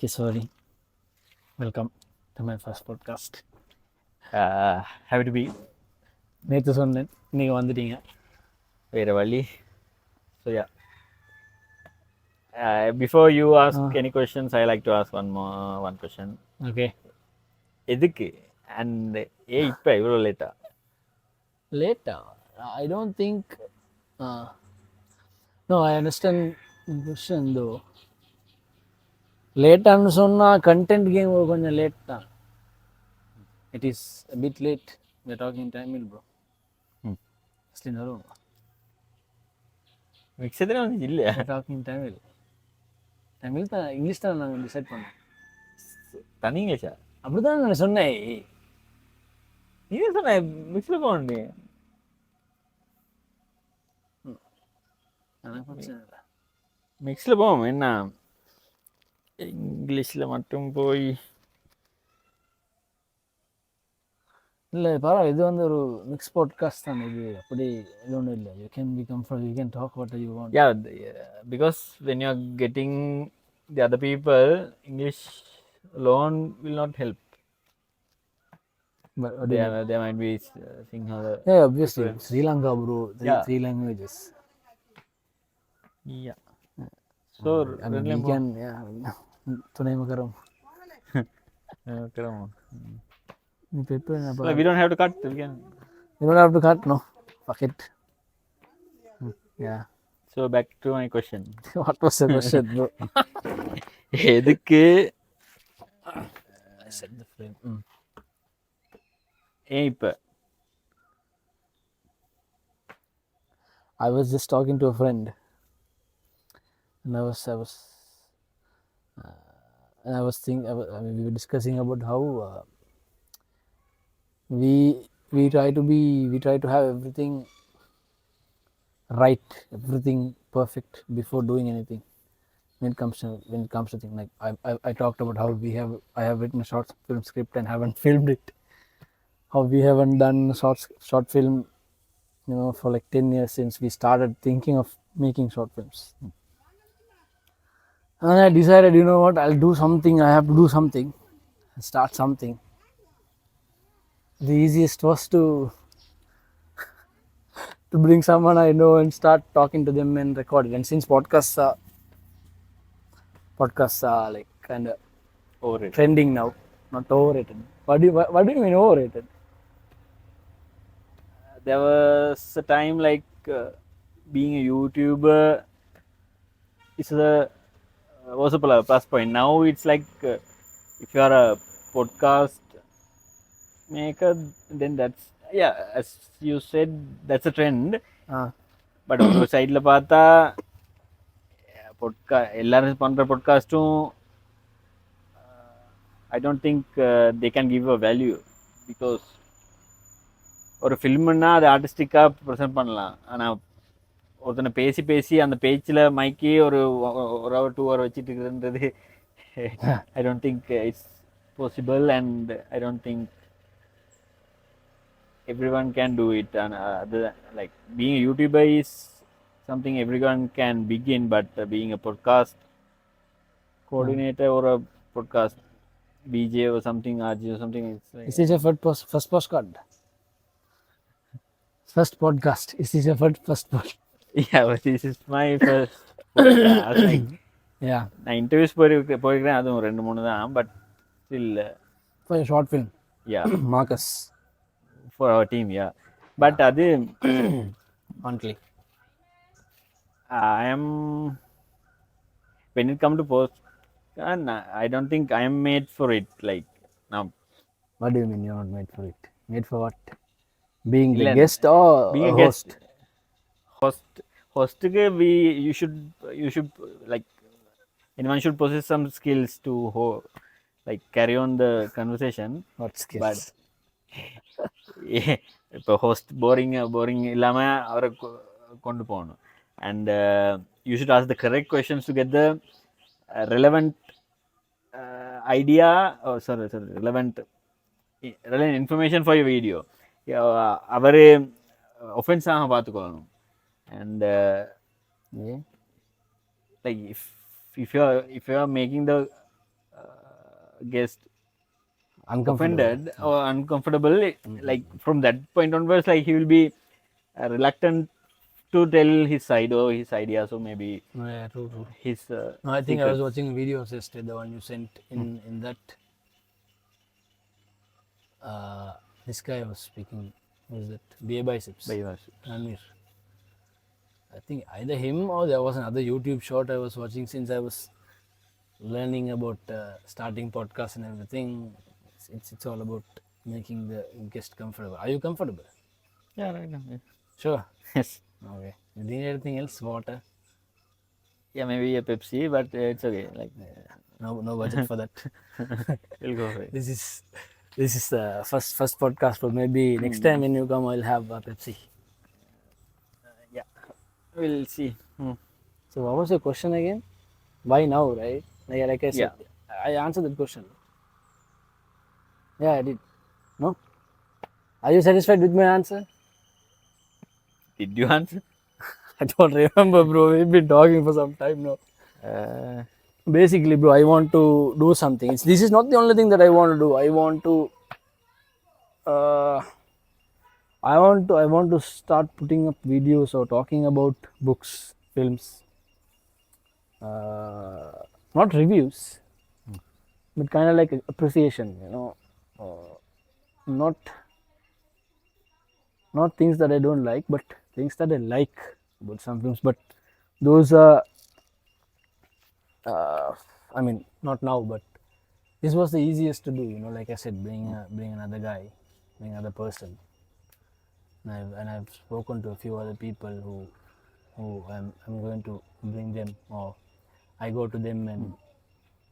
Kisory, welcome to my first podcast. Happy to be நேற்று சொன்னேன், இன்னைக்கு வந்துட்டீங்க. வேறு வழி. So yeah. Before you ask any questions, I like to ask one question. Okay. எதுக்கு and இப்போ இவ்வளோ லேட்டா? Later, I don't think. No, I understand the question though. லேட்டான்னு சொன்னால் கண்டென்ட் கேம் கொஞ்சம் லேட் தான். It is a bit late. We are talking Tamil, bro. Actually, no. Mix எதுனா வந்து இல்லையா? We are talking Tamil. Tamil தான் English தான் நாங்கள் decide பண்ணோம். தனி இங்கிலீஷா? அப்படி தான் நான் சொன்னேன். நீ சொன்ன மிக்ஸில் போகணுண்டு. மிக்ஸில் போவோம் என்ன இங்கிலீஷில் மட்டும் போய் இல்லை பரவாயில்ல, இது வந்து ஒரு மிக்ஸ் பாட்காஸ்ட் தான். இது அப்படி இது ஒன்றும் இல்லை. You can be comfort, you can talk what you want. Yeah, because when you are getting the other people, English alone will not help. But they might be seeing how the yeah, obviously Sri Lanka, bro. Three languages. Yeah. So I mean, we can tunai makaram. Like we don't have to cut. We don't have to cut, no. Fuck it. Yeah. So back to my question. What was the question, bro? எதுக்கு I set the frame. இப்போ I was just talking to a friend, and I was thinking. I mean, we were discussing about how we try to have everything right, everything perfect before doing anything. When it comes to things like I talked about how I have written a short film script and haven't filmed it. How we haven't done short film, for like 10 years since we started thinking of making short films. And I decided, you know what, I'll do something. I have to do something, start something. The easiest was to bring someone I know and start talking to them and record it. And since podcasts are like kind of overrated. Trending now, not overrated. What do you mean overrated? There was a time like being a YouTuber was a plus point. Now it's like if you are a podcast maker, then that's as you said, that's a trend. But ஒரு சைடில் பார்த்தா எல்லாரும் பண்ணுற பாட்காஸ்ட்டும் I don't think they can give a value, because ஒரு ஃபில்ம்னா அது ஆர்டிஸ்டிக்காக present பண்ணலாம். ஆனால் ஒருத்தனை பேசி அந்த பேச்சில் மைக்கி ஒரு ஹவர் 2 hour வச்சுட்டு இருக்குதுன்றது I don't think it's possible, and I don't think everyone can do it. And like being a YouTuber is something everyone can begin, but being a podcast coordinator or a podcast BJ or something, RJ or something, it's like... Is this your first postcard? First podcast. Is this your first podcast? Yeah, but this is my first podcast. Like, yeah. நான் interviews போயிருக்கிறேன், அதுவும் 2-3 தான். But still... for a short film. Yeah. Marcus. For our team, yeah. But அது... monthly. I am... When it comes to post... I don't think I am made for it. Like, now... What do you mean you're not made for it? Made for what? Being the guest or being a host? Host you should like, anyone should possess some skills to like carry on the conversation. What skills? But இப்போ host boring இல்லாம அவரை கொண்டு போகணும். And you should ask the correct questions to get the relevant idea, or relevant information for your video. அவர் offence ஆக பார்த்துக்கொள்ளணும். And like if you are making the guest Uncomfortable. offended or uncomfortable, like from that point onwards, like he will be reluctant to tell his side or his ideas or maybe Yeah, true, true. his No, I think I was secrets. watching videos yesterday, the one you sent in that. This guy was speaking. Who was that? BeerBiceps. Ranveer. I think either him or there was another YouTube short I was watching since I was learning about starting podcasts and everything. It's all about making the guest comfortable. Are you comfortable? Yeah, right now. Yeah. Sure. Yes. Okay. You need anything else? Water? Yeah, maybe a Pepsi, but it's okay. Like No budget for that. we'll go for it. This is the first podcast, but maybe next time when you come, I'll have a Pepsi. Yeah, we'll see. So what was your question again? Why now, right? Like I said, Yeah. I answered that question. Yeah, I did. No? Are you satisfied with my answer? Did you answer? I don't remember, bro. We've been talking for some time now. Basically, bro, I want to do something. This is not the only thing that I want to do. I want to start putting up videos or talking about books, films, not reviews, but kind of like appreciation. Not things that I don't like, but things that I like about some films. But those are, I mean, not now, but this was the easiest to do. Like I said, bring another guy, bring another person. And I've spoken to a few other people who I'm going to bring them, or I go to them and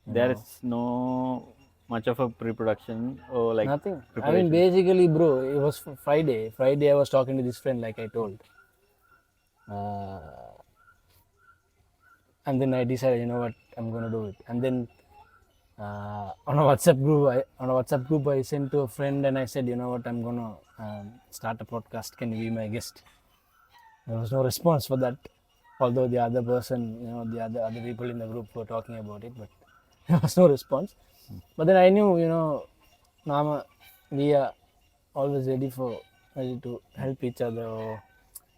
There is no much of a pre-production or like nothing. I preparation. mean, basically, bro, it was Friday. I was talking to this friend, like I told, and then I decided, you know what, I'm gonna do it. And then on a WhatsApp group, I sent to a friend and I said, you know what, I'm gonna start a podcast. Can you be my guest? There was no response for that, although the other person, the other people in the group were talking about it, but there was no response. But then I knew, Nama, we are always ready to help each other, or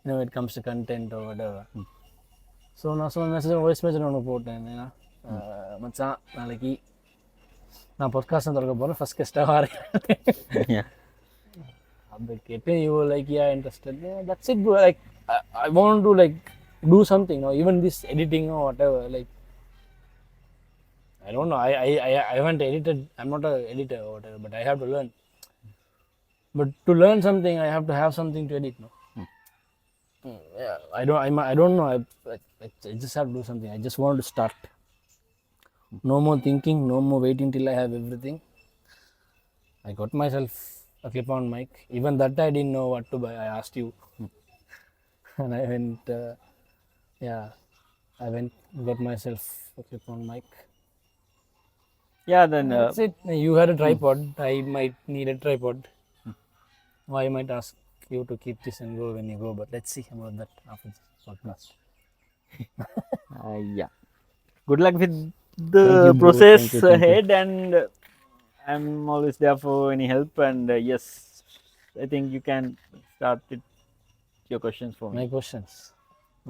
when it comes to content or whatever. So நான் சொன்ன message voice message ஒன்று போட்டேன், மச்சான் நாளைக்கு நான் podcast திறக்க போகிறேன், first கெஸ்ட்டாக வரேன். Yeah. அப்படி கேட்டு you were like, yeah, interested. Yeah, that's it, bro. Like I want to like do something, even this editing or whatever. Like I don't know. I haven't edited. I'm not an editor or whatever, but I have to learn. But to learn something, I have to have something to edit. No. Yeah. I don't know. I just have to do something. I just want to start. No more thinking. No more waiting till I have everything. I got myself a clip-on mic. Even that I didn't know what to buy. I asked you, and I went. I went got myself a clip-on mic. Yeah, then That's it. You had a tripod. I might need a tripod. Or I might ask you to keep this and go when you go. But let's see about that after this podcast. yeah. Good luck with the Thank you, bro. process Thank you. ahead, and I'm always there for any help. And yes, I think you can start with your questions for me.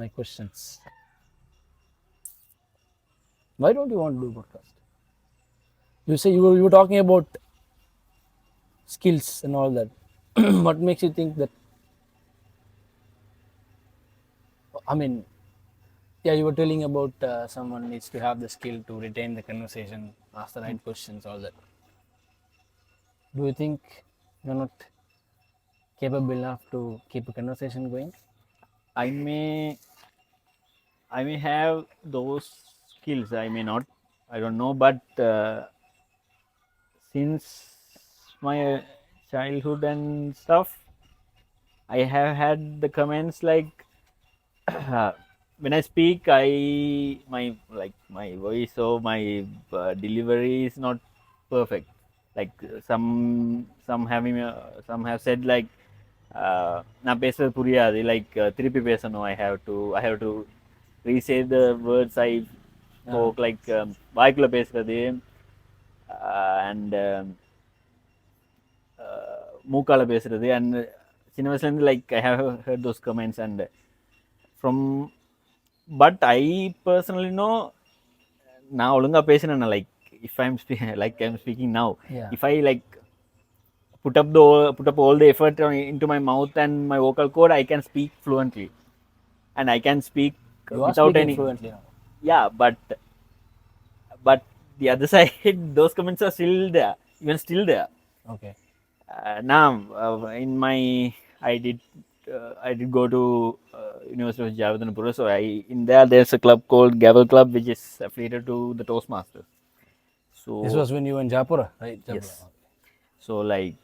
My questions. Why don't you want to do podcast? You say you were talking about skills and all that. What makes you think that? I mean, yeah, you were telling about someone needs to have the skill to retain the conversation, ask the right questions, all that. Do you think you're not capable enough to keep a conversation going? I may have those skills. I may not. I don't know. But since my childhood and stuff, I have had the comments like when I speak, my voice or my delivery is not perfect. Like some have said like நான் பேசுறது புரியாது, like திருப்பி பேசணும். I have to re-say the words I spoke, like வாய்க்குள்ள பேசுறது, and மூக்கால பேசுறது and சின்ன வயசுலேருந்து like I have heard those comments and from but I personally know நான் ஒழுங்கா பேசினேன் like if I'm like I'm speaking now Yeah. if I like put up all the effort into my mouth and my vocal cord I can speak fluently and I can speak You are without speaking any fluently now. yeah but the other side those comments are still there even still there Okay. now in my I did go to University of Jaffna, so in there there's a club called Gavel Club which is affiliated to the Toastmasters. So This was when you were in Japura, right? Japura. yes. So like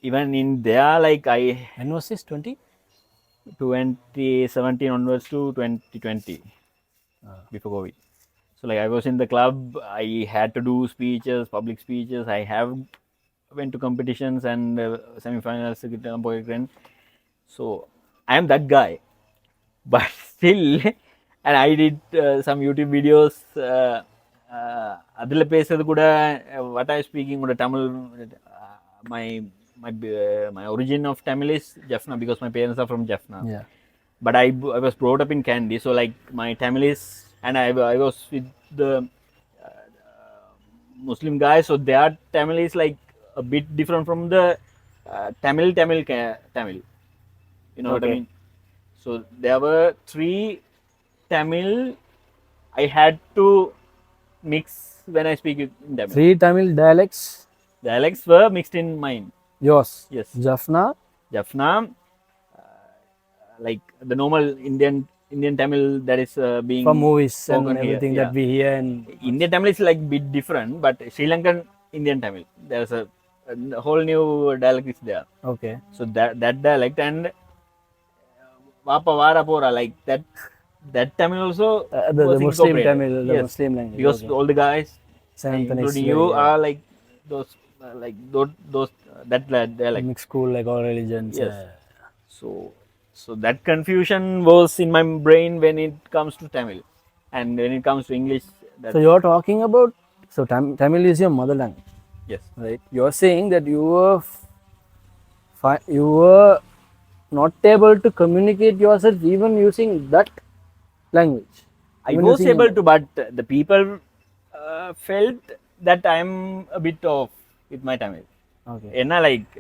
even in there like I When was this? 20? 2017 onwards to 2020 before COVID. So like I was in the club, I had to do speeches, public speeches. I have went to competitions and semi-finals. So I am that guy, but still, and I did some YouTube videos. அதில் பேசுறது கூட what I speaking கூட Tamil my my origin of Tamil is Jaffna because my parents are from Jaffna. Yeah. But I was brought up in Kandy, so like my Tamil is and I was with the Muslim guys, so their Tamil is like a bit different from the Tamil. You know what I Okay. mean? So there were 3 Tamil I had to mix when I speak in Tamil. 3 Tamil dialects. Dialects were mixed in mine. Yours. Yes. Jaffna. Jaffna, like the normal Indian Tamil that is being From movies and spoken here. everything Yeah. that we hear. And Indian Tamil is like bit different, but Sri Lankan Indian Tamil, there's a whole new dialect is there. okay. So that dialect and Vapa Vara Pora, like that Tamil also The was Muslim incorporated. Tamil, the Yes, Muslim language. because okay. all the guys, Sanatan is including very, you, are like those that dialect. mixed school like all religions. Yes. So that confusion was in my brain when it comes to Tamil, and when it comes to English. So you're talking about Tamil is your mother tongue, Yes. right? You're saying that you were you were not able to communicate yourself even using that language. I Even was using your able to, but the people felt that I'm a bit off with my Tamil. Okay. என்ன like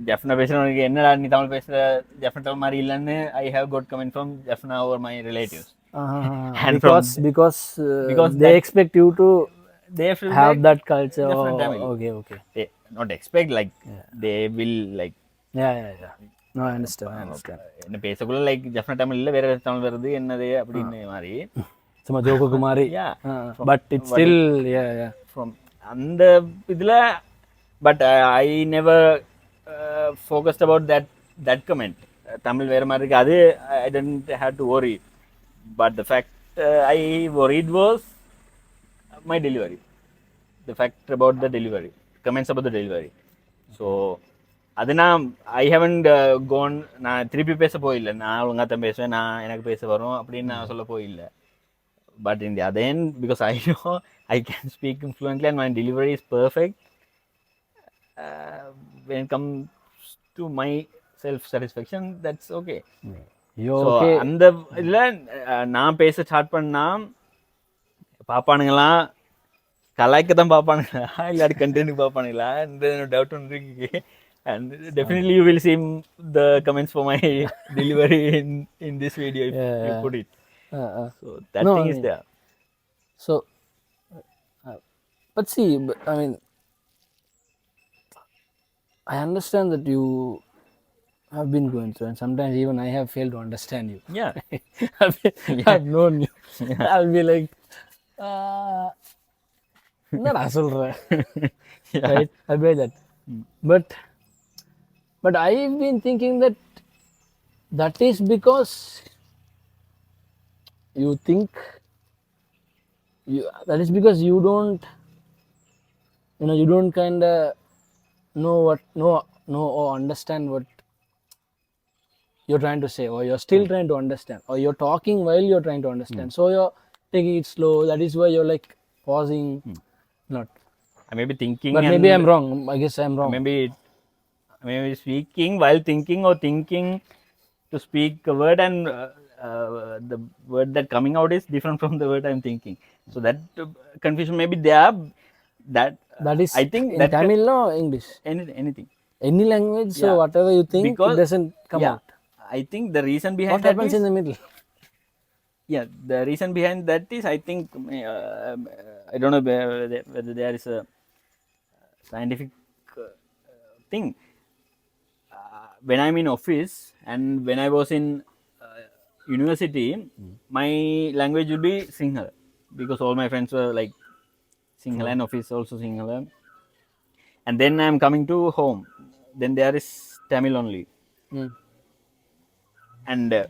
Jaffna பேசுகிறவனுக்கு என்னடா நீ தமிழ் பேசுகிற ஜஃப்னா தமிழ் மாதிரி இல்லைன்னு I have got comment from Jaffna over my relatives And because because they that- expect you to they feel have like that culture. different or- Tamil. okay. they not expect like they will like Yeah. No, I understand. என்ன பேசக்குள்ள like Jaffna Tamil இல்லை வேற தமிழ் வருது என்னது அப்படின்னு மாதிரி சும்மா joke மாதிரி. Yeah. But it's still yeah. From அந்த இதில் but I never focused about that comment Tamil வேறு மாதிரி இருக்கு அது I don't have to worry but the fact I worried was my delivery, the fact about the delivery, comments about the delivery. So அது நான் ஐ haven't cone நான் திருப்பி பேச போயில்லை நான் ஒழுங்காக தான் பேசுவேன் நான் எனக்கு பேச வரும் அப்படின்னு நான் சொல்ல போயில்லை. But in the other end, because I know I can speak fluently and my delivery is perfect, when it comes to my self-satisfaction, that's okay. You're So, okay. அந்த இதில் நான் பேச ஸ்டார்ட் பண்ணால் பார்ப்பானுங்களாம் கலாய்க்க தான் பார்ப்பானுங்களா இல்லாட்டி கண்டென்ட் பார்ப்பானுங்களா இந்த டவுட் ஒன்று இருக்கு. And definitely you will see the comments for my delivery in this video if you put it. So that thing is there. So, but see, I mean, I understand that you have been going through, and sometimes even I have failed to understand you. Yeah. I've known you. I'll be like, என்னடா சொல்ற? Right? I bet that. But I've been thinking that is because you think that is because you don't kind of know or understand what you're trying to say, or you're still trying to understand, or you're talking while you're trying to understand, so you're taking it slow. That is why you're like pausing, Not. I may be thinking, But and maybe I'm wrong. I guess I'm wrong. maybe speaking while thinking, or thinking to speak a word, and the word that coming out is different from the word I'm thinking. So that confusion may be there. That That is I think in that Tamil or English? anything. Any language, so Yeah, whatever you think, it because doesn't come yeah, out. I think the reason behind What that happens is, in the middle? yeah, the reason behind that is, I think I don't know whether there is a scientific thing. When I'm in office and when I was in university, my language would be Sinhala, because all my friends were like Sinhala, and office also Sinhala. And then I'm coming to home, then there is Tamil only. Mm. And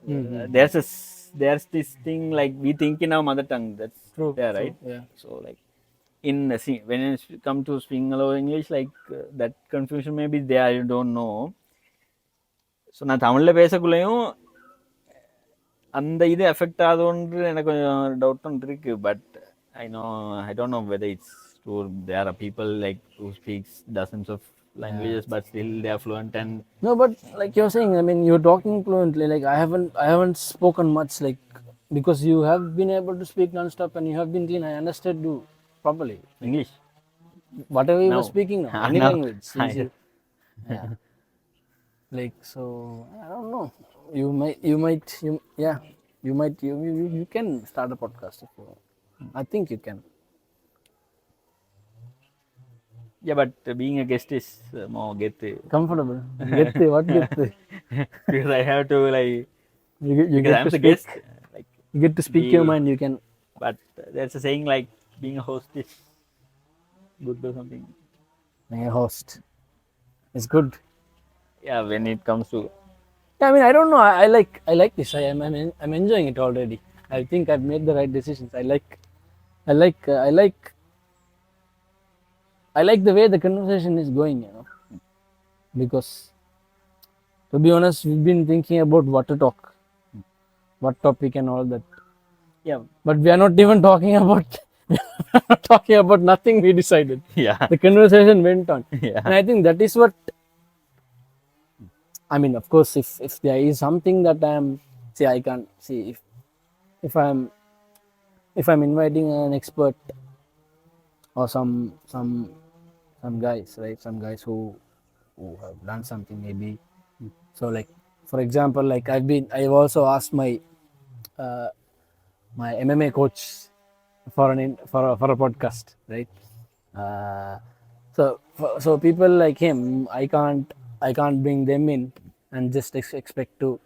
Mm-hmm. there's this thing like we think in our mother tongue, that's True, there, true, right? yeah. So like in when it come to Sinhala or English, like that confusion may be there, I don't know. So நான் தமிழில் பேசக்குள்ளேயும் அந்த இது effect ஆகும்னு எனக்கு கொஞ்சம் doubt ஒன்று இருக்கு. But I don't know whether it's true. There are people like who speaks dozens of languages but still they are fluent. And No, but like you're saying, I mean, you're talking fluently. Like I haven't spoken much. Like because you have been able to speak non-stop and you have been clean. I understood you properly. English Whatever you no. were speaking now, any No. language. Since you, yeah. Like so, I don't know. You can start a podcast if you want. I think you can. Yeah, but being a guest is more get Comfortable. Get the what get the because I have to like you because get I'm to the speak. guest, like You get to speak your mind. You can. but there's a saying like being a host is good or something. Being a host is good. Yeah, when it comes to Yeah, I mean, I don't know. I like this. I'm enjoying it already. I think I've made the right decisions. I like uh, I like I like the way the conversation is going. Because to be honest, we've been thinking about what to talk, what topic, and all that. yeah. But we are not even talking about talking about nothing we decided. Yeah. The conversation went on, Yeah. and I think that is what. I mean, of course, if there is something that I can't see if I'm if I'm inviting an expert or some guys, right? Some guys who have done something maybe. So like for example, like I've also asked my uh, my MMA coach for a podcast, right? Uh, so people like him, I can't bring them in and just expect to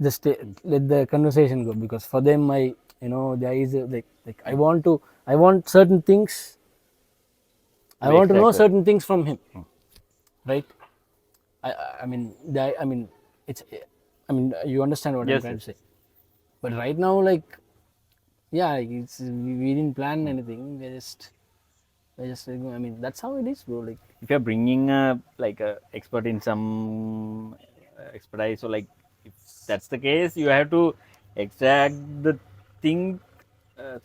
just let the conversation go, because for them there is like I want certain things. I want to know Extracted. certain things from him, right? I mean it's I mean you understand what I'm Yes, trying yes. to say. But right now, like, yeah, like we didn't plan anything. We're just I mean that's how it is, bro. Like If you're bringing a like a expert in some expertise, so like if that's the case, you have to extract the thing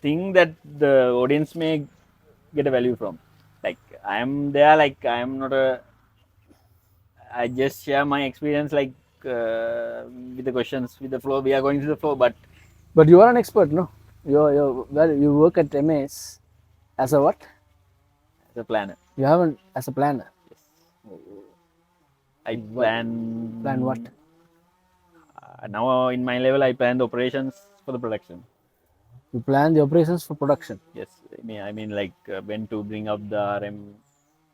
thing that the audience may get a value from. Like I'm there, like I'm not a. I just share my experience, like with the questions, with the flow. We are going to the flow, but but you are an expert, no? You work at MAS as a what? as a planner, You haven't as a planner. yes, I Plan what? now in my level, I plan the operations for the production. You plan the operations for production. Yes, I mean like when to bring up the RM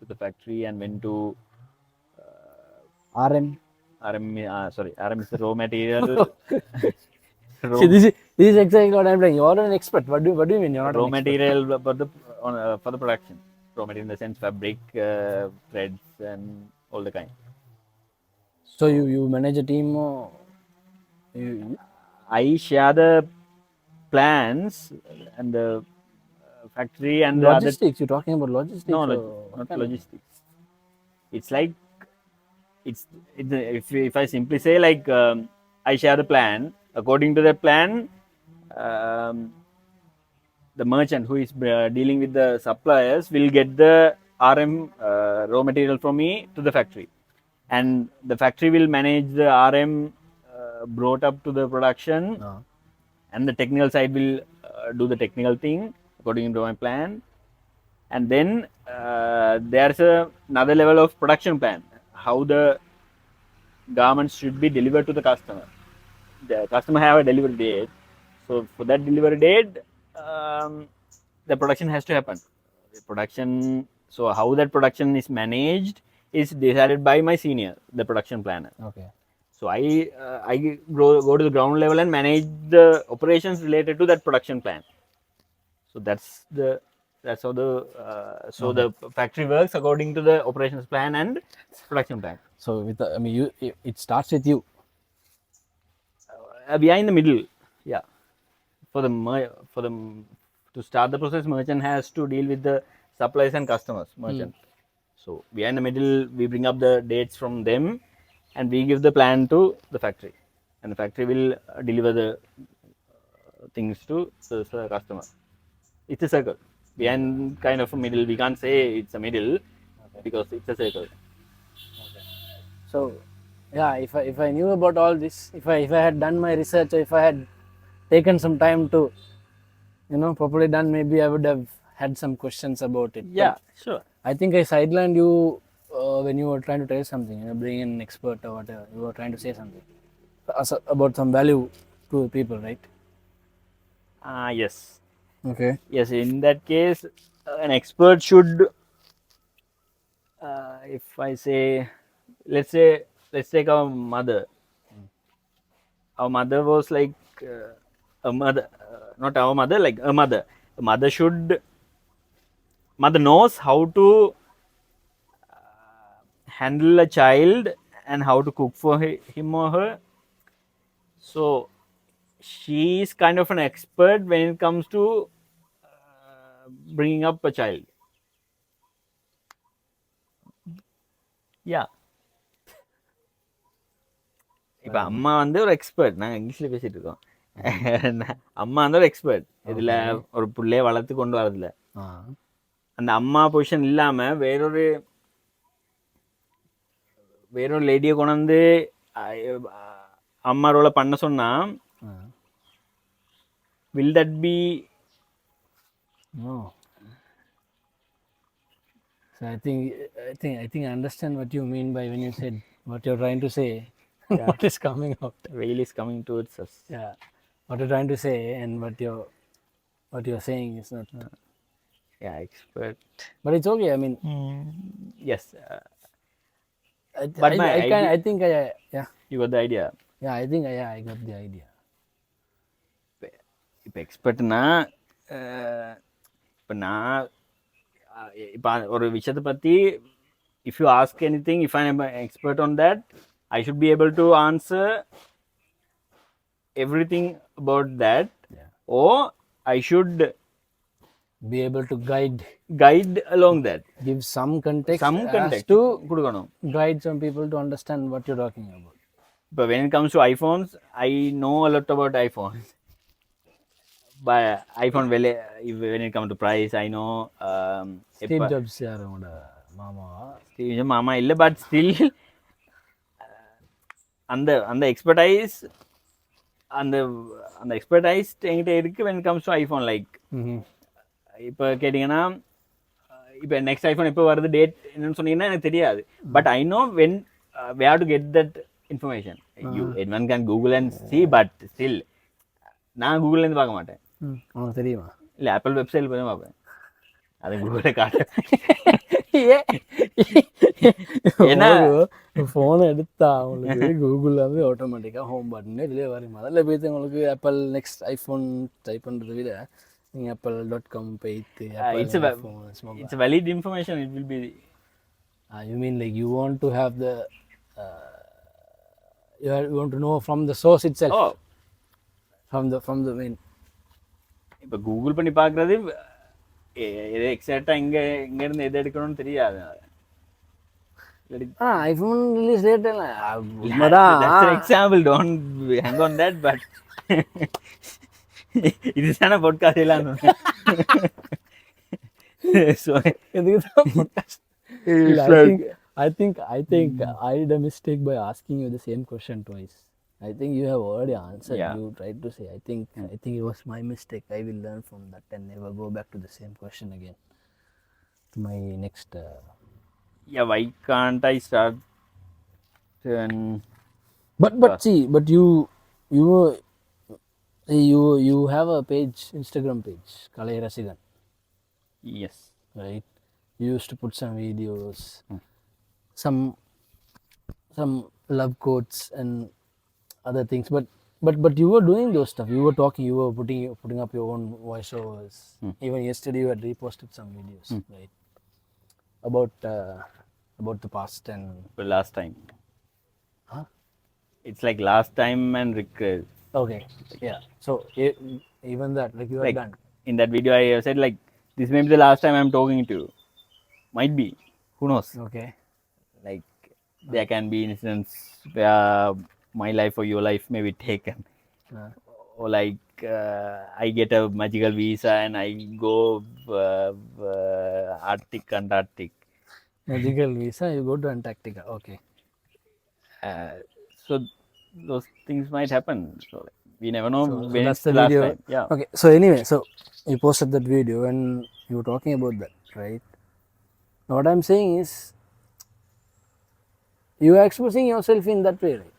to the factory, and when to RM. RM. Sorry, RM is the raw material. See, raw, this is exactly what I'm saying. You're an expert. What do you mean you're not raw an expert? material for the production. Raw material in the sense fabric, threads, and all the kind. So you manage a team, or you I share the plans and the factory and the other. logistics? You're talking about logistics, No, or what not kind of? logistics. It's like it's if I simply say like I share the plan. According to the plan, um, the merchant who is dealing with the suppliers will get the RM raw material from me to the factory, and the factory will manage the RM brought up to the production, and the technical side will do the technical thing according to my plan. And then there's another level of production plan, how the garments should be delivered to the customer. The customer have a delivery date, so for that delivery date, the production has to happen. The production, so how that production is managed is decided by my senior, the production planner. Okay. So I go to the ground level and manage the operations related to that production plan. So that's how the the factory works according to the operations plan and production plan. So with the, I mean, it starts with you. We are in the middle. Yeah. For the to start the process, merchant has to deal with the suppliers and customers. Merchant. So we are in the middle. We bring up the dates from them, and we give the plan to the factory, and the factory will deliver the things to the customer. It's a circle. We are in kind of a middle. We can't say it's a middle because it's a circle. So yeah, if I knew about all this, if I had done my research, or if I had taken some time to, properly done, maybe I would have had some questions about it. Yeah, sure. I think I sidelined you when you were trying to tell something, bring in an expert or whatever. You were trying to say something about some value to people, right? Yes. Okay. Yes, in that case, an expert should, if I say, let's take our mother. Our mother was like a mother, not our mother, like a mother. A mother knows how to handle a child and how to cook for him or her. So she is kind of an expert when it comes to bringing up a child. Yeah. இப்போ அம்மா வந்து ஒரு expert, நாங்கள் இங்கிலீஷில் பேசிகிட்டு இருக்கோம். அம்மா வந்து ஒரு எக்ஸ்பர்ட் இதில், ஒரு பிள்ளைய வளர்த்து கொண்டு வரதில்ல. அந்த அம்மா பொசிஷன் இல்லாமல் வேறொரு லேடியை கொண்டாந்து அம்மா ரோலை பண்ண சொன்னால், will that be? No. So I think I understand what you mean by when you said what you're trying to say. Yeah. What is coming out? Veil is coming towards us. Yeah. What you're trying to say and what you're saying is not. Yeah, expert. But it's okay. I mean. Yes. But I think yeah. You got the idea. Yeah, I think I got the idea. இப்போ எக்ஸ்பர்ட்னா, இப்போ நான் இப்போ ஒரு விஷயத்தை பற்றி, if you ask any thing, if I am expert on that, I should be able to answer everything about that. Yeah. Or I should be able to guide along that. Give some context to guide some people to understand what you're talking about. But when it comes to iPhones, I know a lot about iPhones. But iPhone, when it comes to price, I know. Steve Jobs yaroda mama. Steve Jobs mama illa, but still அந்த expertise அந்த expertise என்கிட்ட இருக்கு when it comes to iPhone. Like இப்போ கேட்டிங்கன்னா, இப்போ next iPhone எப்போ வருது, date என்னன்னு சொன்னீங்கன்னா எனக்கு தெரியாது. But I know when where to get that information. And can Google and see, but still நான் கூகுள்லேருந்து பார்க்க மாட்டேன். உனக்கு தெரியுமா? இல்லை, ஆப்பிள் வெப்சைட்டில் போய் தான் பார்ப்பேன். அது கூகுளில் காட்ட. ஏன்னா ஃபோனை எடுத்தா உங்களுக்கு கூகுளில் வந்து ஆட்டோமேட்டிக்காக ஹோம் பட்டன் இதுலேயே வரும். அதில் போய்த்து உங்களுக்கு ஆப்பிள் நெக்ஸ்ட் ஐஃபோன் டைப் பண்ணுறதை விட நீங்கள் apple.com போய்த்து it's a valid information. It will be you mean like you want to have the you want to know from the source itself. Oh, from the main. இப்போ Google பண்ணி பார்க்குறது எது எக்ஸாக்டாக இங்கேருந்து எது எடுக்கணும்னு தெரியாது. IPhone release date example, don't hang on that. But இதுதானே பாட்காஸ்ட் எல்லாம் so podcast. it's I like think I did a mistake by asking you the same question twice. I think you have already answered. Yeah. You tried to say. I think it was my mistake. I will learn from that and never go back to the same question again. To my next. yeah, why can't I start and But see, but you you have a page, Instagram page, Kalai Rasigan, yes, right? You used to put some videos, some love quotes and other things, but you were doing those stuff. You were talking. You were putting up your own voiceovers. Even yesterday, you had reposted some videos, right? About the past and the last time. huh? It's like last time and regret. Okay, yeah. So even that, like you Like had done. in that video, I said like this may be the last time I'm talking to you. Might be. Who knows? Okay. Like there can be incidents where my life or your life may be taken. Or like I get a magical visa and I go Arctic, Antarctic. Magical visa, you go to Antarctica. Okay. So those things might happen. So we never know So when that's it's the the last video. time. Yeah. Okay. So anyway, so you posted that video and you were talking about that, right? Now what I'm saying is, you are expressing yourself in that way, right?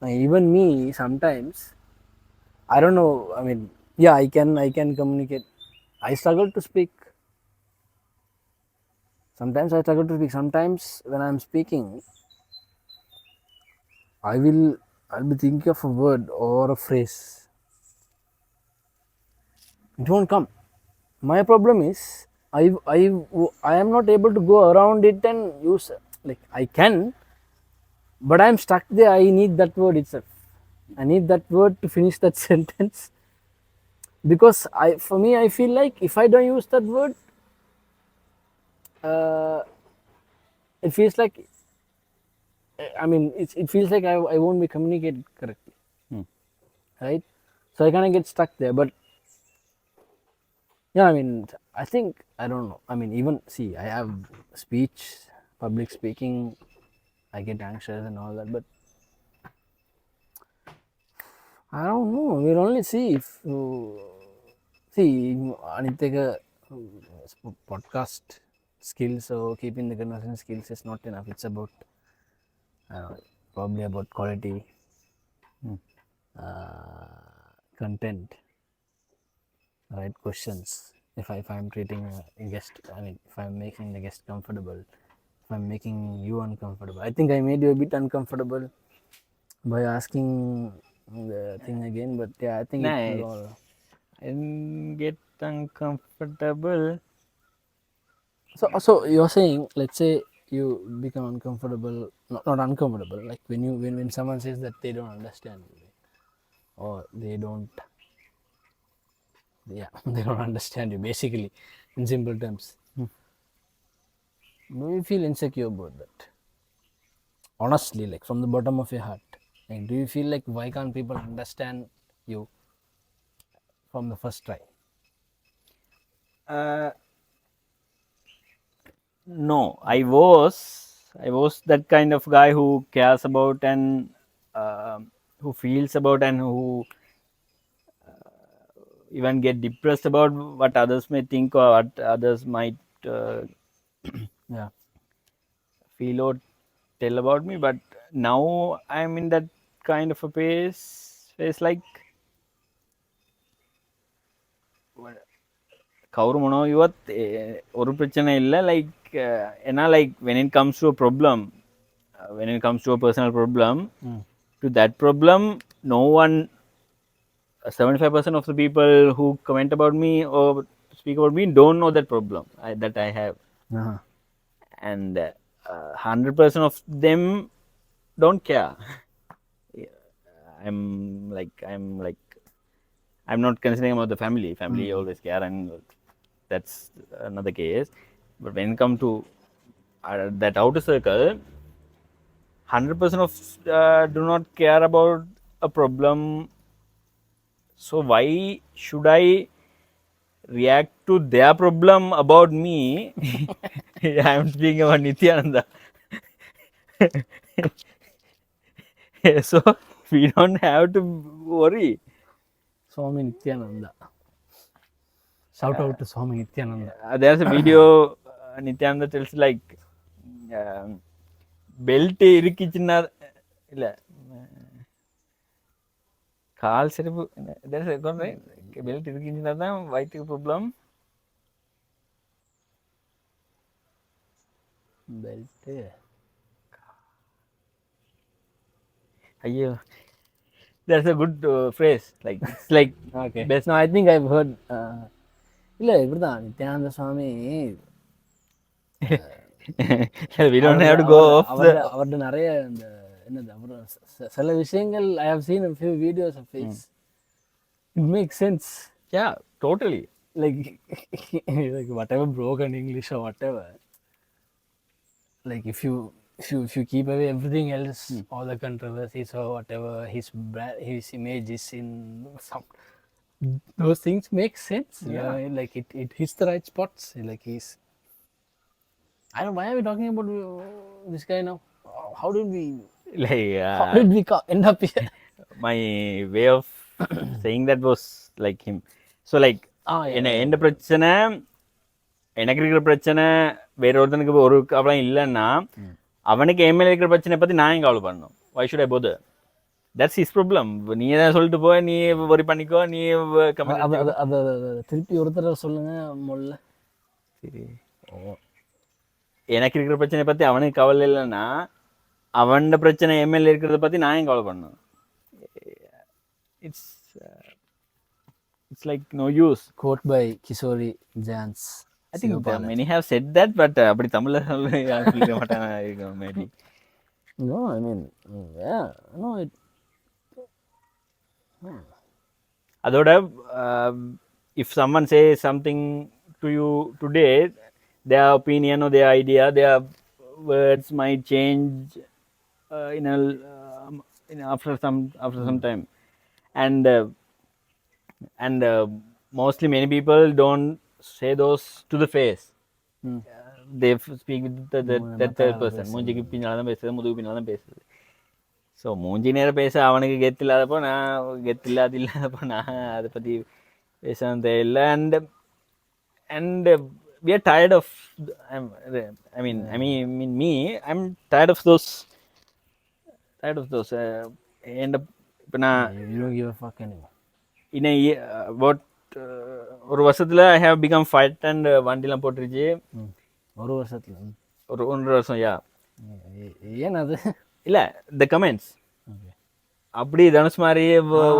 Now, even me, sometimes, I don't know. I mean, yeah, I can communicate. I struggle to speak. Sometimes I struggle to speak. Sometimes when I'm speaking, I'll be thinking of a word or a phrase. It won't come. My problem is I am not able to go around it and use, like I can, but I'm stuck there. I need that word itself. I need that word to finish that sentence, because for me I feel like if I don't use that word, uh, it feels like, I mean, it feels like I won't be communicated correctly, right? So I kind of get stuck there. But yeah, I mean, I think, I don't know. I mean, even see, I have speech, public speaking, I get anxious and all that, but I don't know. We'll only see if see Anitya podcast skills or keeping the conversation skills is not enough. It's about probably about quality, content, right questions. If I'm treating a guest, I mean, if I'm making the guest comfortable, if I'm making you uncomfortable. I think I made you a bit uncomfortable by asking the thing again, but yeah, I think it will Nice. all. And get uncomfortable. So you're saying, let's say you become uncomfortable, not uncomfortable, like when someone says that they don't understand you, right? Or they don't, yeah, they don't understand you, basically, in simple terms. Do you feel insecure about that? Honestly, like from the bottom of your heart, like, do you feel like why can't people understand you from the first try? No, I was that kind of guy who cares about and who feels about and who even get depressed about what others may think or what others might uh, Yeah. feel or tell about me. But now I'm in that kind of a phase like කවුරු මොනව කිව්වත් ஒரு பிரச்சனை இல்லை like ஏன்னா like when it comes to a problem when it comes to a personal problem to that problem no one 75% of the people who comment about me or speak about me don't know that problem that I have Uh-huh. and 100% of them don't care I'm not considering about the family always care and that's another case but when it comes to that outer circle 100% of do not care about a problem. So why should I react to their problem about me? I am speaking about Nityananda. So we don't have to worry. Swami Nityananda. Shout out to Swami Nityananda. There's a video Nityananda tells like belt irukkichina illa கால் செருப்பு there's a belt irukkichina தான் வயிற்றுக்கு problem. Belt. ஐயோ, there's a good phrase like it's like Okay. best. No, I think I've heard. இல்ல இப்படிதான் நித்யானந்த சுவாமி We don't have to go off the அவர்கிட்ட நிறைய இந்த என்னது அப்புறம் சில விஷயங்கள் I have seen a few videos of his. It makes sense. yeah, totally. Like whatever broken English or whatever. Like if you keep away everything else, all the controversies or whatever, his image is in some. Those things make sense. Yeah. Like it hits the right spots. Like he's. I don't know why are we talking about this guy now? How did we? Like How did we end up here? my way of saying that was like him. So like என்ன பிரச்சனை எனக்கு இருக்கிற பிரச்சனை வேற ஒருத்தனுக்கு ஒரு கவலையும் இல்லைன்னா அவனுக்கு எம்எல்ஏ இருக்கிற பிரச்சனை பத்தி நான் ஏன் கவலை பண்ணணும்? Why should I bother? That's his problem. நீ ஏதாவது சொல்லிட்டு போய் நீ worry பண்ணிக்கோ, நீ அது திருப்பி ஒரு தடவை சொல்லுங்க முதல்ல. சரி, எனக்கு இருக்கிற பிரச்சனை பத்தி அவனுக்கு கவலை இல்லைன்னா அவன் பிரச்சனை எம்எல்ஏ இருக்கிறத பத்தி நான் ஏன் கவலை பண்ணணும்? It's like no use. Quote by Kisory Jans. I think many have said that, but அப்படி தமிழ்ல சொல்ல மாட்டாங்க maybe. No, I mean, yeah, no. அதோட if someone says something to you today, their opinion or their idea, their words might change after some time, and mostly many people don't say those to the face. They speak with that third person. மூஞ்சிக்கு பின்னால தான் பேசுறது, முதுகு பின்னால தான் பேசுறது. So மூஞ்சி நேரம் பேச அவனுக்கு கெத்து இல்லாதப்போ நான் இல்லாதப்போ நான் அதை பற்றி பேச தேவையில்லை. and we are tired of I'm tired of those and இப்போ நான் You don't give a fuck anymore. in a year about ஒரு வருஷத்துல I have become fat and வண்டிலாம் போட்டுருச்சு. ஒரு வருஷத்துல ஒரு 1.5 வருஷம். யா, ஏன் அது இல்லை the comments அப்படி தனுஷ் மாதிரி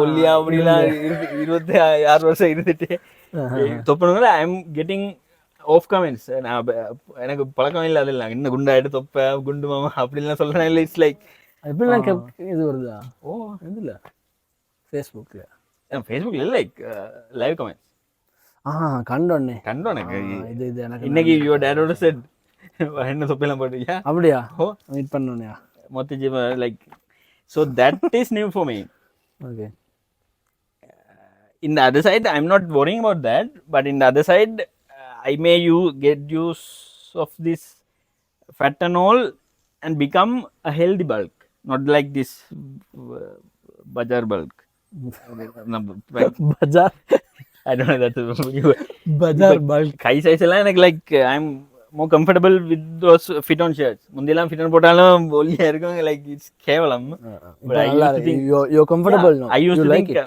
ஒல்லியா அப்படிலாம் 26 வருஷம் இருந்துட்டு தொப்பனுங்கள I am getting of comments. எனக்கு பழக்கம் இல்லை, அதில் நான் இன்னும் குண்டாயிட்டு தொப்ப குண்டு மாமா அப்படிலாம் சொல்றேன். இல்லை, இட்ஸ் லைக் எப்படிலாம் இது வருதா? ஓ, எதுல? ஃபேஸ்புக்கில் இல்லை, லைக் லைவ் கமெண்ட்ஸ் கண்டோன்னே இது எனக்கு இன்னைக்கு யுவர் டேடோட செட் என்ன தொப்பையெல்லாம் போட்டுருக்கியா? அப்படியா? மீட் பண்ணோன்னே மொத்த ஜீவ like. So that is new for me. Okay. In the other side, I'm not worrying about that, but in the other side, I may get use of this fat and all and become a healthy bulk, not like this bazaar bulk. Bazaar? I don't know that's bazaar bulk. Kai size la like I'm more comfortable with those fit on shirts. Mundila fit on போட்டாலும் ஒல்லியா இருக்கும், like it's கேவலம். But I used to think you're comfortable now. I used you to like think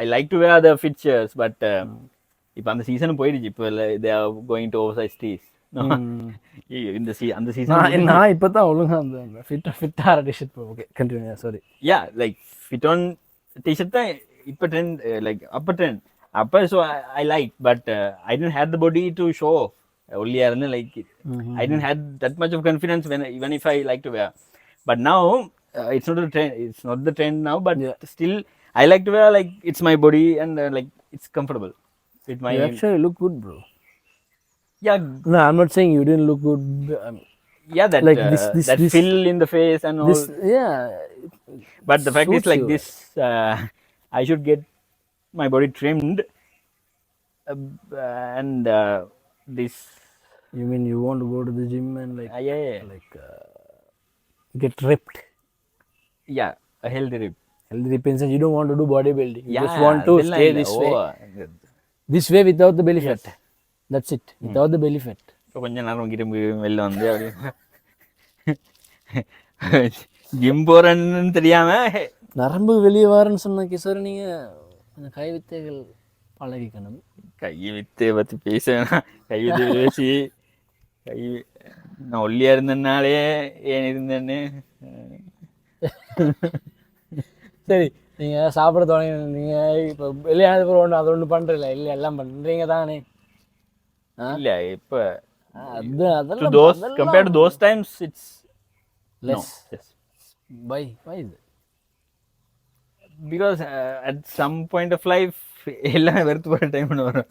I like to wear the fit shirts, but இப்போ அந்த season போயிடுச்சு. இப்போ they are going to oversize tees. இந்த season நான் இப்பதான் ஒழுங்கா அந்த ஃபிட்டா டிஷர்ட் போ. Okay, continue. Sorry. Yeah, like fit on t-shirt தான் இப்போ ட்ரெண்ட், லைக் அப்போ ட்ரெண்ட் அப்போ. So I like, but I don't have the body to show ஒல்லியா இருந்து like it. I don't have that much of confidence even if I like to wear. But now it's not the trend. It's not the trend now, but still I like to wear like it's my body and like it's comfortable. With my you actually look good, bro. Yeah. No, I'm not saying you didn't look good. Yeah, that Like that fill in the face and all. this, yeah. But the fact is suits like you. this, I should get my body trimmed, and this, You mean you want to go to the gym and like yeah, get ripped? yeah, a healthy rib. Healthy depends. You don't want to do bodybuilding. You just Yeah, want to ಅದೆಲ್ಲ stay ಇಲ್ಲ. this ಓ, way. This way without the belly Yes. fat. That's it. Without the belly fat. கொஞ்ச நேரம் கிரும்பி வெளில வந்து அப்படியே gym போறேன்னு தெரியாம நரம்பு வெளியே வாரன்னு சொன்ன கிஷோர், நீங்க கொஞ்சம் கை வித்தைகள் பழகிக்கணும். கை வித்தை பத்தி பேச வேணாம். கை வித்தை பேசி கை நான் ஒல்லியா இருந்தனாலே ஏன் இருந்தேன்னு. சரி, நீங்க சாப்பிட தொடங்கி நீங்க இப்போ வெளியானது அப்புறம் ஒன்று அது ஒன்று பண்றீங்களா? இல்லை, எல்லாம் பண்றீங்க தானே? இல்ல இப்ப அது அதெல்லாம் those compared to those times it's less. no. Yes. Why is it? Because at some point of life எல்லாம் வெறுத்து போற டைம் வரும்.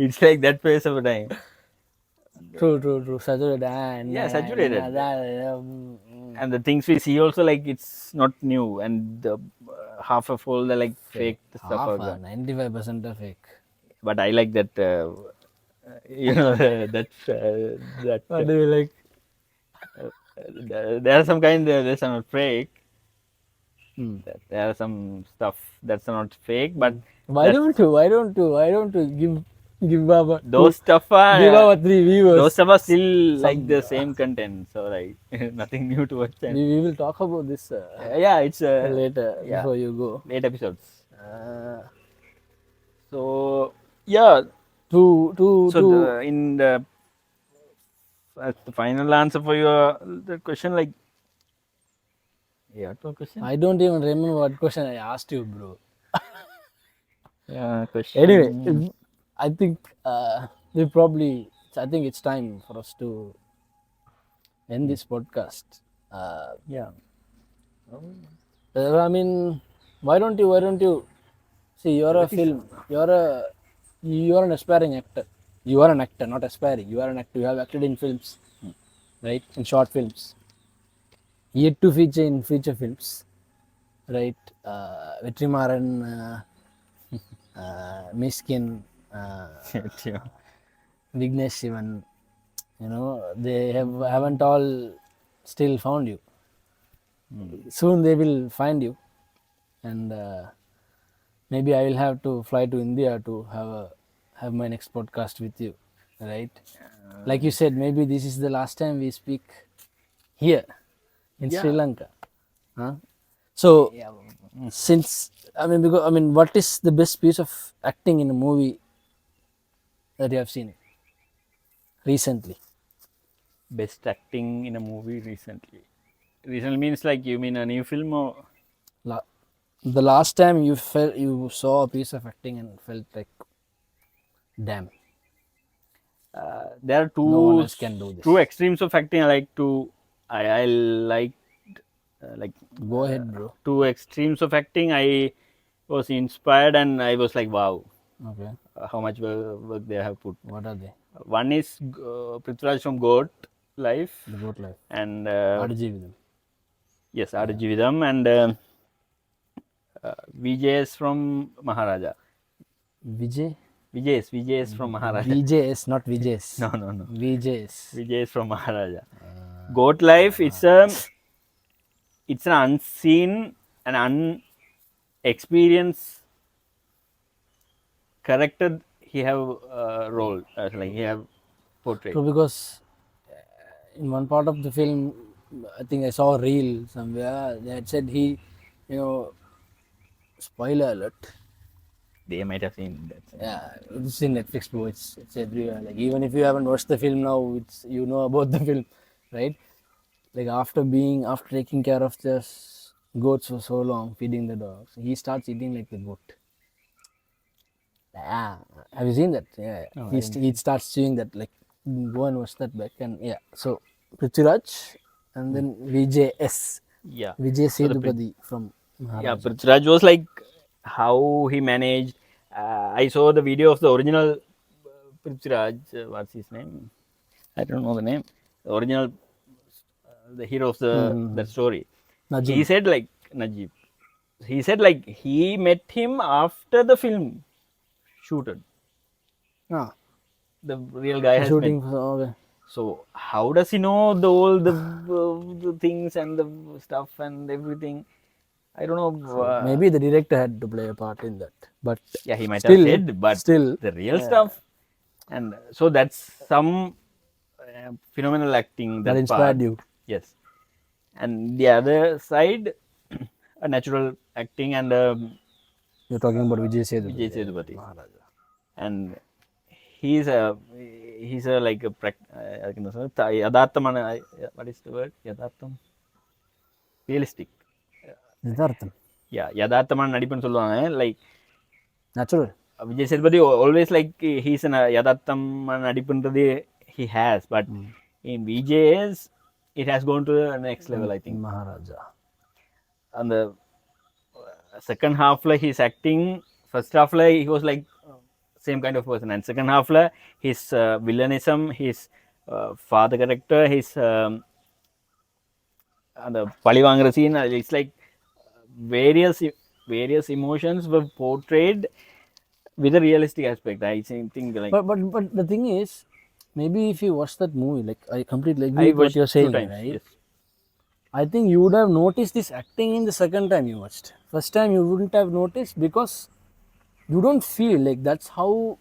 It's like that phase of a time. True. Saturated. Yeah, saturated. And the things we see also, like, it's not new, and the half of all the like fake stuff are gone. 95% are fake. But I like that you know that What do you like? there are some kind there's not fake. There are some stuff that's not fake, but Why don't you give our those stuff are give our 3 viewers? those stuff are still like the same content, so like nothing new to watch. And We will talk about this yeah, it's later before you go. late episodes. So yeah, To in the final answer for your the question, like, yeah, what question? I don't even remember what question I asked you, bro. Yeah, question. Anyway, I think I think it's time for us to end this podcast. Yeah. I mean, why don't you see, you're an aspiring actor. You are an actor, not aspiring. You are an actor. You have acted in films, right? In short films. Yet to feature in feature films, right? Vettri, Maaran, Mysskin, Vignesh, Shivn. You know, they haven't all still found you. Soon they will find you, and maybe I will have to fly to India to have my next podcast with you, right? Like you said, maybe this is the last time we speak here in Sri Lanka. So since what is the best piece of acting in a movie that you have seen recently? Best acting in a movie recently. Recently means like you mean a new film or? The last time you saw a piece of acting and felt like, damn, There are no one else can do this. two extremes of acting. I like like Go ahead, bro. two extremes of acting. I was inspired and I was like, wow, Okay, how much work they have put. what are they? One is Prithviraj from Goat Life, The Goat Life. and Aadujeevitham. yes, Aadujeevitham, and Vijay is from Maharaja. Vijay? Vijay is from Maharaja. VJS, not VJS. No. VJS. Vijay is from Maharaja. Goat Life, it's an unseen and unexperienced character he have role, like he have portrayed. True, because in one part of the film, I think I saw a reel somewhere. They had said he, spoiler alert. They might have seen that. Yeah, it's in Netflix, bro. It's everywhere. Like, even if you haven't watched the film now, you know about the film, right? Like, after taking care of the goats for so long, feeding the dogs, he starts eating like the goat. Yeah, have you seen that? Yeah, No, he starts chewing that. Like, go and watch that back. And yeah, so Prithviraj and then VJS, Yeah. Vijay Sethupathi from Maharaja. Yeah, Prithviraj was like how he managed. I saw the video of the original Prithviraj. What's his name? I don't know the name. The original the hero of the story. Najib. He said like Najib. He said like he met him after the film shooted. Ah, The real guy the has met. shooting. Okay. So how does he know the things and the stuff and everything? I don't know. Maybe the director had to play a part in that, but Yeah, he might still, have said, but still, the real stuff, and so that's some phenomenal acting. that That inspired part, you. yes. And the other side, a natural acting and You're talking about Vijay Sethupathi. Vijay Sethupathi, Maharaja. and he's a like a yadaarthamana, what is the word? Yadaartham, realistic. Siddharthan. Yeah, யதார்த்தமான நடிப்புன்னு சொல்லுவாங்க. Like Natural. Vijay Sethupathi always like he's an யதார்த்தமான நடிப்புன்றது he has, but in VJ's it has gone to the next level, I think. Maharaja. And the second half like his acting, first half like he was like same kind of person, and second half like his villainism, his father character, his the palivaangra scene, it's like various emotions were portrayed with a realistic aspect. I think like But the thing is, maybe if you watch that movie, like I completely agree I with what watched you're two saying, times. right? Yes. I think you would have noticed this acting in the second time you watched. First time you wouldn't have noticed because you don't feel like that's how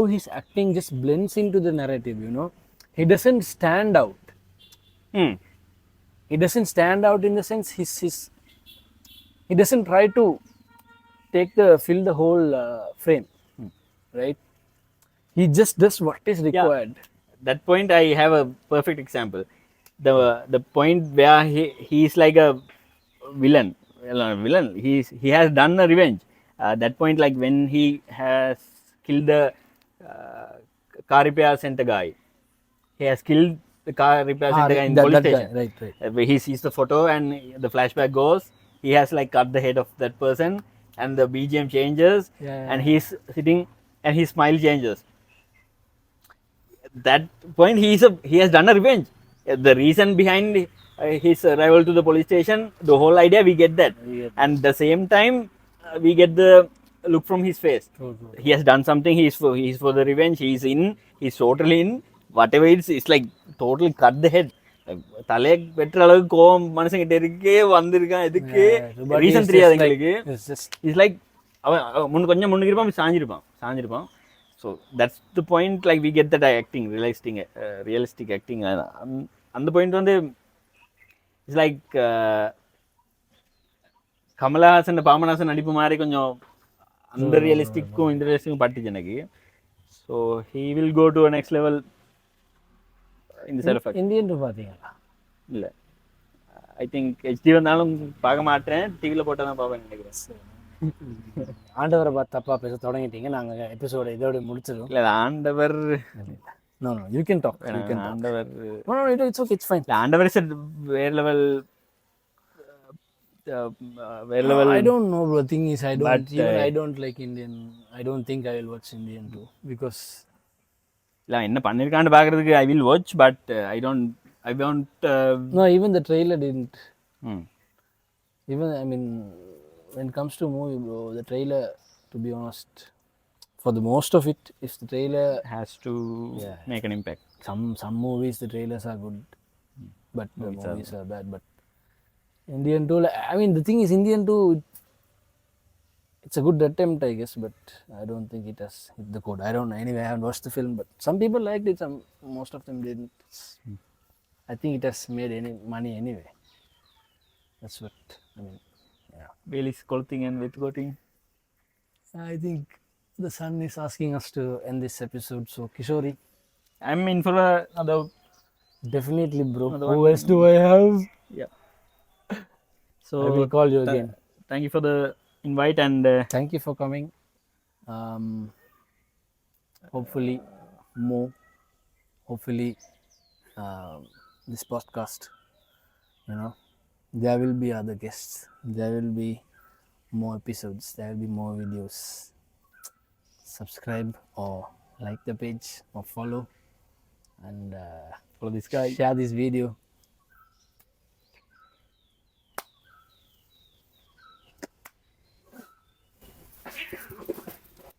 his acting just blends into the narrative, you know. He doesn't stand out. Hmm. He doesn't stand out in the sense he doesn't try to fill the whole frame, right? He just does what is required. That point I have a perfect example. The point where he's like a villain. Well, not a villain. He has done a revenge. That point, like when he has killed the uh, car repair center guy. He has killed the car repair center guy in the police that guy, station. right. Where he sees the photo and the flashback goes. He has like cut the head of that person, and the BGM changes, Yeah. and he's sitting, and his smile changes. That point, he has done a revenge. The reason behind his arrival to the police station, the whole idea, we get that. And the same time, we get the look from his face. True. He has done something. He's for the revenge. He's totally in. Whatever it's like totally cut the head. தலையை வெட்டுற அளவுக்கு கோவம் மனுஷங்கிட்ட இருக்கே வந்திருக்கான். எதுக்கு But reason it's தெரியாது just like- எங்களுக்கு. it's just இட்ஸ் லைக் அவன் கொஞ்சம் முன்னுக்கு இருப்பான், சாஞ்சிருப்பான். So that's the point, like we get that acting, realistic acting. அந்த பாயிண்ட் வந்து இட்ஸ் லைக் கமலஹாசன் பாமனாசன் நடிப்பு மாதிரி கொஞ்சம் அந்த ரியலிஸ்டிக்கும் இந்த ரியலிஸ்டிக்கும் பட்டுச்சு எனக்கு. So he will go to next level இந்த சைட் எஃபெக்ட். இந்தியன் பார்த்தீங்களா? இல்லை, ஐ திங்க் ஹெச்டி வந்தாலும் பார்க்க மாட்டேன், டிவியில் போட்டால் தான் பார்ப்பேன் நினைக்கிறேன். ஆண்டவரை பார்த்து தப்பா பேச தொடங்கிட்டீங்க. நாங்கள் எபிசோட இதோட முடிச்சிடும். இல்லை, ஆண்டவர் No, you can talk. ஆண்டவர் No, it's okay, it's fine. ஆண்டவர் இஸ் வேற level. I don't know, bro. The thing is, I don't like Indian. I don't think I will watch Indian too because இல்லை என்ன பண்ணியிருக்கான்னு பார்க்கறதுக்கு I will watch, but I don't no, even the trailer didn't. Even I mean, when it comes to movie, bro, the trailer, to be honest, for the most of it, if the trailer has to make an impact. Some movies the trailers are good, but the movies are bad. But Indian too, I mean, the thing is, Indian too, it's a good attempt, I guess, but I don't think it has hit the code. I don't know. Anyway, I haven't watched the film, but some people liked it. Most of them didn't. I think it has made any money anyway. That's what I mean. Yeah. Whale is colting and with goating. I think the sun is asking us to end this episode. So Kisory, I'm in for another. definitely, bro. Another Who one. else do I have? Yeah. So I will call you again. Thank you for the invite, and Thank you for coming. Hopefully, more. Hopefully, this podcast, you know, there will be other guests. There will be more episodes. There will be more videos. Subscribe or like the page or follow, and follow this guy. Share this video.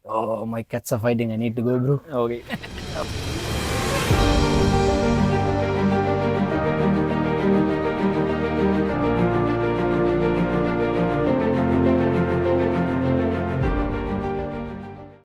Oh, my cats are fighting. I need to go, bro. Okay.